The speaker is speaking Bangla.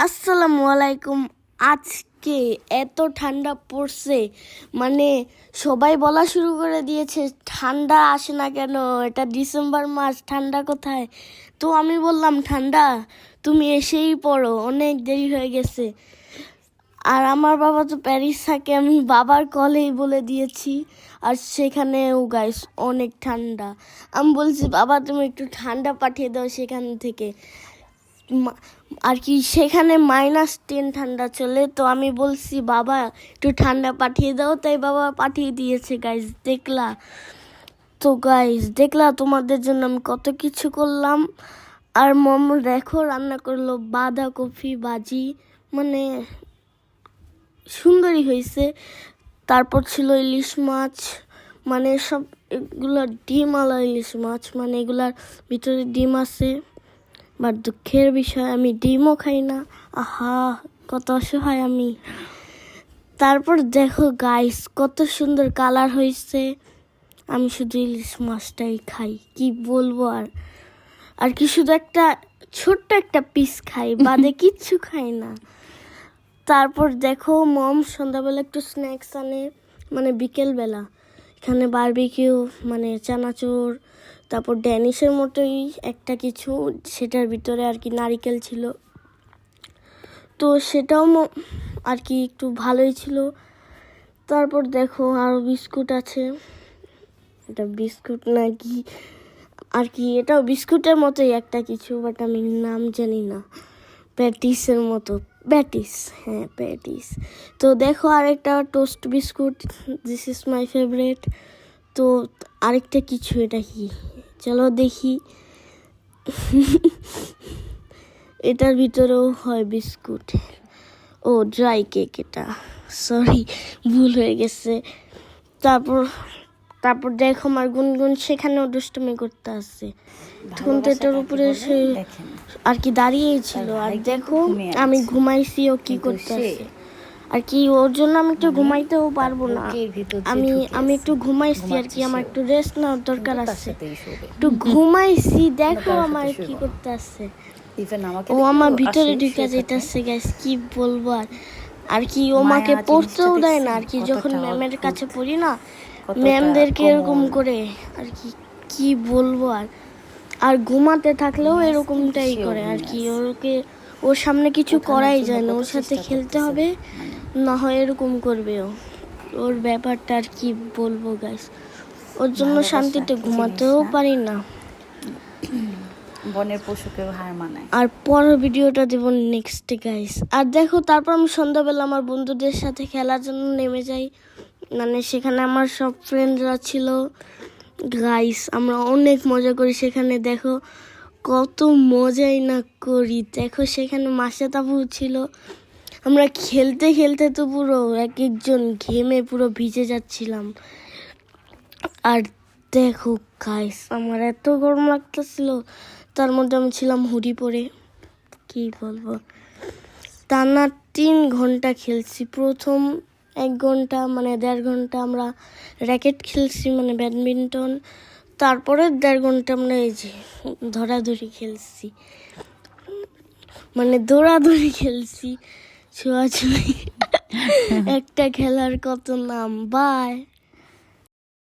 আসসালামু আলাইকুম। আজকে এত ঠান্ডা পড়ছে, মানে সবাই বলা শুরু করে দিয়েছে ঠান্ডা আসে না কেন, এটা ডিসেম্বর মাস, ঠান্ডা কোথায়? তো আমি বললাম ঠান্ডা তুমি এসেই পড়ো, অনেক দেরি হয়ে গেছে। আর আমার বাবা তো প্যারিস থাকে, আমি বাবার কলেই বলে দিয়েছি। আর সেখানেও গাইস অনেক ঠান্ডা। আমি বলছি বাবা তুমি একটু ঠান্ডা পাঠিয়ে দাও সেখান থেকে। আর কি সেখানে -10 ঠান্ডা চলে, তো আমি বলছি বাবা একটু ঠান্ডা পাঠিয়ে দাও, তাই বাবা পাঠিয়ে দিয়েছে গাইস। দেখলা তোমাদের জন্য আমি কত কিছু করলাম। আর মম দেখো রান্না করলো বাঁধাকপি ভাজি, মানে সুন্দরই হয়েছে। তারপর ছিল ইলিশ মাছ, মানে সব এগুলো ডিমওয়ালা ইলিশ মাছ, মানে এগুলার ভিতরে ডিম আছে। বাট দুঃখের বিষয় আমি ডিমও খাই না। আহা কত অসহায় আমি। তারপর দেখো গাইস কত সুন্দর কালার হয়েছে। আমি শুধু ইলিশ মাছটাই খাই, কি বলবো। আর কি শুধু একটা ছোট্ট একটা পিস খাই, বাদে কিচ্ছু খাই না। তারপর দেখো মম সন্ধ্যাবেলা একটু স্ন্যাক্স আনে, মানে বিকেলবেলা। এখানে বারবিকিউ, মানে চানাচুর, তারপর ড্যানিশের মতোই একটা কিছু, সেটার ভিতরে আর কি নারিকেল ছিল, তো সেটাও আর কি একটু ভালোই ছিল। তারপর দেখো আরও বিস্কুট আছে, এটা বিস্কুট নাকি আর কি, এটাও বিস্কুটের মতোই একটা কিছু, বাট আমি নাম জানি না। প্যাটিসের মতো, প্যাটিস, হ্যাঁ প্যাটিস। তো দেখো আরেকটা toast biscuit, this is my favourite. তো আরেকটা কিছু, এটা কি চলো দেখি। এটার ভিতরেও হয় বিস্কুট। ও ড্রাই কেক, এটা সরি ভুল হয়ে গেছে। তারপর দেখো আমার গুনগুন সেখানেও দুষ্টুমি করতে আসছে, তখন তো এটার উপরে সে আর কি দাঁড়িয়েই ছিল। আর দেখো আমি ঘুমাইছি, ও কি করতে আসছে আর কি, ওর জন্য আমি একটু ঘুমাইতেও পারবো না। আমি একটু ঘুমাইছি আর কি, আমার একটু রেস্ট নেওয়ার দরকার আছে, একটু ঘুমাইছি। দেখো আমার কি করতে আসছে, ও আমার ভিতরে ঢুকে যেতেছে গাইস, কি বলবো। আর কি ও মাকে পড়তেও দেয় না আর কি, যখন ম্যামের কাছে পড়ি না, ম্যামদেরকে এরকম করে আর কি, কি বলবো। আর ঘুমাতে থাকলেও এরকমটাই করে আর কি, ওর সামনে কিছু করাই যায় না, ওর সাথে খেলতে হবে, না হয় এরকম করবে ওর ব্যাপারটা আর কি বলবো গাইস। ওর জন্য শান্তিতে ঘুমাতেও পারি না, বনের পশুকেও হার মানায়। আর পরের ভিডিওটা দেব নেক্সট গাইস। আর দেখো তারপর আমি সন্ধ্যাবেলা আমার বন্ধুদের সাথে খেলার জন্য নেমে যাই, মানে সেখানে আমার সব ফ্রেন্ডরা ছিল গাইস। আমরা অনেক মজা করি সেখানে, দেখো কত মজাই না করি। দেখো সেখানে মাসেদ আপু ছিল, আমরা খেলতে খেলতে তো পুরো এক একজন ঘেমে পুরো ভিজে যাচ্ছিলাম। আর দেখো গাইস আমার এত গরম লাগতেছিল, তার মধ্যে আমি ছিলাম হুডি পরে, কি বলবো। টানা 3 ঘন্টা খেলছি। প্রথম 1 ঘন্টা মানে 1.5 ঘন্টা আমরা র্যাকেট খেলছি, মানে ব্যাডমিন্টন। তারপরে 1.5 ঘন্টা আমরা এই যে ধরাধরি খেলছি, মানে দৌড়াদৌড়ি খেলছি, ছোঁয়াছুঁয়ি। একটা খেলার কত নাম। বাই।